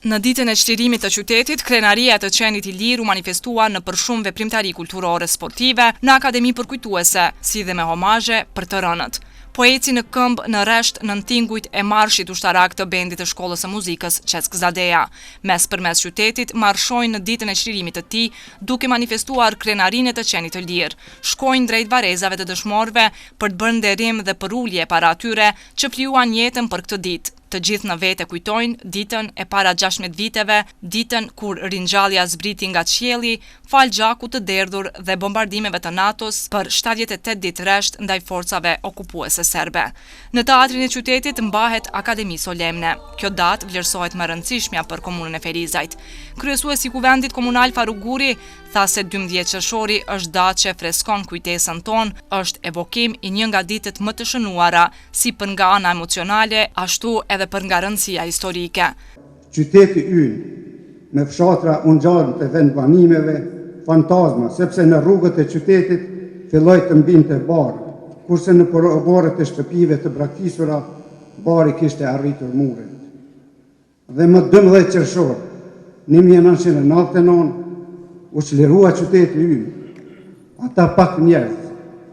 Në ditën e çlirimit të qytetit, Krenaria e të Qenit i Lirë u manifestua në për shumë veprimtari kulturore sportive në akademi përkujtuese, si dhe me homazhe për të rënët. Po eci në këmbë në resht në tingujt e marshit ushtarak të bendit të shkollës së muzikës Çesk Zadeja. Mes qytetit marshojnë në ditën e çlirimit të tij, duke manifestuar Krenarinë e të Qenit të Lirë. Shkojnë drejt varezave të dëshmorëve për të bërë nderim dhe për ulje para atyre që fliuan jetën për këtë ditë. Të gjithë në vete kujtojnë ditën e para 16 viteve, ditën kur ringjallja zbriti nga qielli, fal gjakut të derdhur dhe bombardimeve të NATO-s për 78 ditë rresht ndaj forcave okupuese serbe. Në teatrin e qytetit mbahet Akademi Solemne. Kjo datë vlerësohet më rëndësishmja për komunën e Ferizajt. Kryesuesi i Kuvendit Komunal Faruk Guri tha se 12 qershori është datë që freskon kujtesën tonë, është evokim i një nga ditët më të shënuara, si për nga ana emocionale, ashtu edhe për nga rëndësia historike. Qyteti ynë, me fshatra ungjallë të vendbanimeve, fantazma, sepse në rrugët e qytetit filloi të mbinte barë, kurse në barët e shtëpive të braktisura, bari kishte arritur murin. Dhe më 12 qershor, 1999, u çlirua qyteti ynë. Ata pak njerëz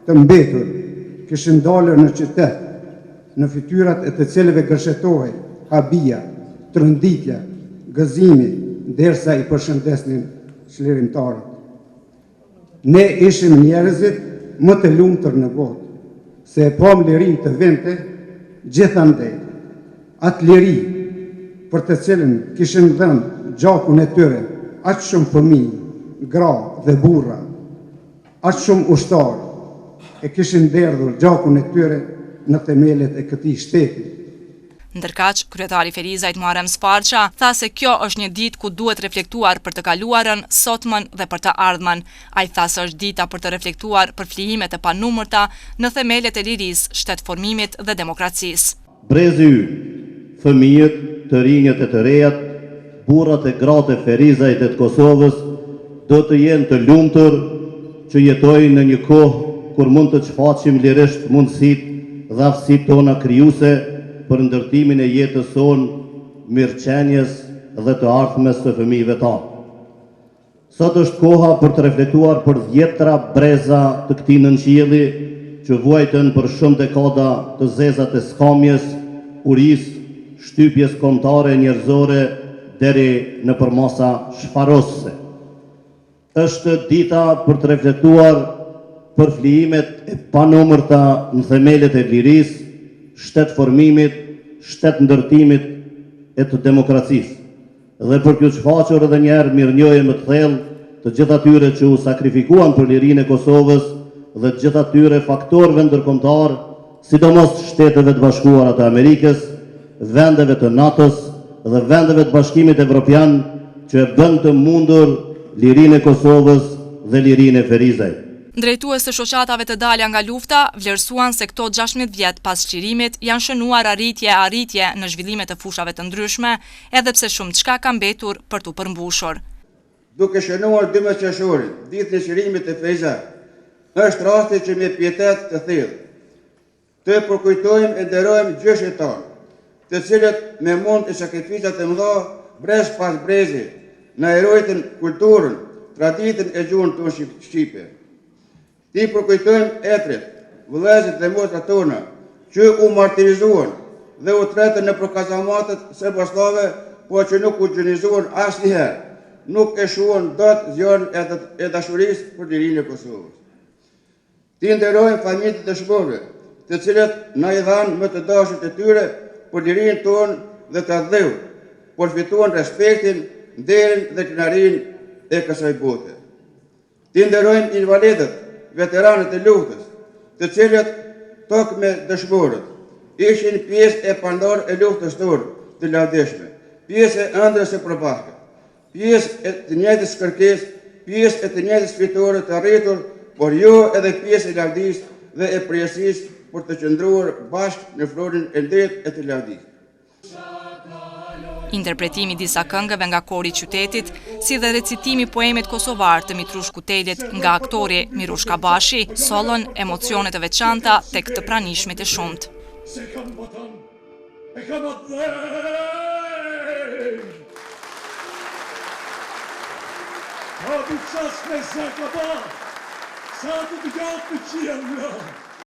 të mbetur kishin dalur në qytet, në fytyrat e të cilëve gërshetohej habia, trënditja, gëzimi, derisa i përshëndesnin çlirimtarët. Ne ishim njerëzit më të lumtur në botë, se e pam lirinë të vente, gjithandej. Atë liri për të cilën kishin dhënë gjakun e tyre aq shumë fëmijë, gra dhe burra, aq shumë ushtarë, e kishin derdhur gjakun e tyre në themelet e këtij shteti. Ndërkaq, kryetari Ferizajt Muharrem Sparqa tha se kjo është një ditë ku duhet reflektuar për të kaluarën, sotmën dhe për të ardhmen. Ai tha se është dita për të reflektuar për flijimet e panumërta në themelet e lirisë, shtetformimit dhe demokracisë. Brezi ynë, fëmijët, të rinjët e të rejat, burrat e gratë e Ferizajt e të Kosovës do të jenë të lumtur që jetojnë në një kohë kur mund të çfaqim lirisht mundësitë dhe aftësitë tona krijuese për ndërtimin e jetës sonë, mirëqenjes dhe të ardhmes të fëmijëve tanë. Sot është koha për të reflektuar për 10 breza të këtij nënqielli që vuajtën për shumë dekada të zezat e skamjes, urisë, shtypjes kombëtare njerëzore deri në përmasa shfarosëse. Është dita për të reflektuar për flijimet e panumërta në themelet e lirisë, shtetformimit, shtetndërtimit e të demokracisë. Dhe për kjo shfaqur edhe njerë mirënjohje më të thellë të gjithë atyre që u sakrifikuan për lirinë e Kosovës dhe të gjithë atyre faktorëve ndërkombëtar, sidomos Shteteve të Bashkuara të Amerikës, vendeve të NATO-s dhe vendeve të Bashkimit Evropian që e bën të mundur lirinë e Kosovës dhe lirinë e Ferizajt. Drejtues të shoqatave të dalja nga lufta vlerësuan se këto 16 vjet pas çlirimit janë shënuar arritje në zhvillimet e fushave të ndryshme, edhe pse shumë çka ka mbetur për t'u përmbushur. Duke shënuar 12 qershorin, ditën e çlirimit të Ferizajt, është rasti që me pietet të thellë të përkujtojmë e nderojmë gjyshet tanë, të cilët me mund e sakrificat e mëdha, brez pas brezi, na erojtën kulturën, traditën e gjuhën tonë shqipe. Ti përkujtojmë etrit, vëllezërit dhe motrat tona, që u martirizuan dhe u tretën në kazamatet serboslave, po që nuk u gjenizuan asnjëherë, nuk e shuan dot zjarrin e dashurisë për lirinë e Kosovës. Ti nderojmë familjet e dëshmorëve, të cilët na i dhanë më të dashurit e tyre për lirinë tonë dhe të dhëut, por fituan respektin, nderin dhe krenarinë e kësaj bote. Ti nderojmë invalidët, veteranët e luftës, të cilët tokë me dëshmorët, ishin pjesë e pandar e luftës tonë të lavdishme, pjesë e ëndrës së përbashkët, pjesë e të njëjtës kërkesë, pjesë e të njëjtës fitore të arritur, por jo edhe pjesë e lavdisë dhe e përgjegjësisë për të qëndruar bashkë në fronin e nderit e të lavdisë. Interpretimi disa këngëve nga kori i qytetit, si dhe recitimi poemet kosovar të Mitrush Kutelit nga aktori Mirush Kabashi, sollën emocione të veçanta tek të pranishmit e shumt. Se kam vatan, e kam atë Hadi ças mesela kadar. Saati bir kağıt mı çiğ